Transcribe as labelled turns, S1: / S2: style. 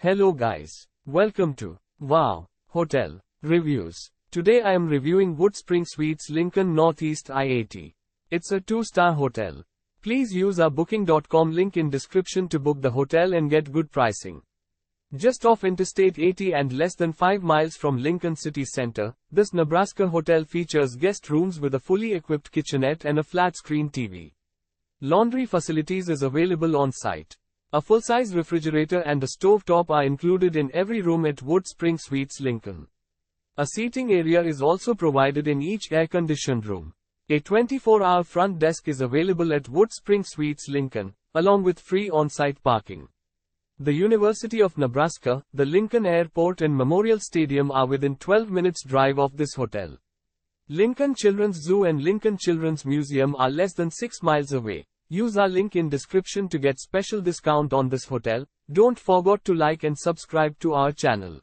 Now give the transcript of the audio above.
S1: Hello guys. Welcome to Wow Hotel Reviews. Today I am reviewing WoodSpring Suites Lincoln Northeast I-80. It's a 2-star hotel. Please use our booking.com link in description to book the hotel and get good pricing. Just off Interstate 80 and less than 5 miles from Lincoln City Center, this Nebraska hotel features guest rooms with a fully equipped kitchenette and a flat-screen TV. Laundry facilities is available on site. A full-size refrigerator and a stovetop are included in every room at WoodSpring Suites Lincoln. A seating area is also provided in each air-conditioned room. A 24-hour front desk is available at WoodSpring Suites Lincoln, along with free on-site parking. The University of Nebraska, the Lincoln Airport and Memorial Stadium are within 12 minutes drive of this hotel. Lincoln Children's Zoo and Lincoln Children's Museum are less than 6 miles away. Use our link in description to get special discount on this hotel. Don't forget to like and subscribe to our channel.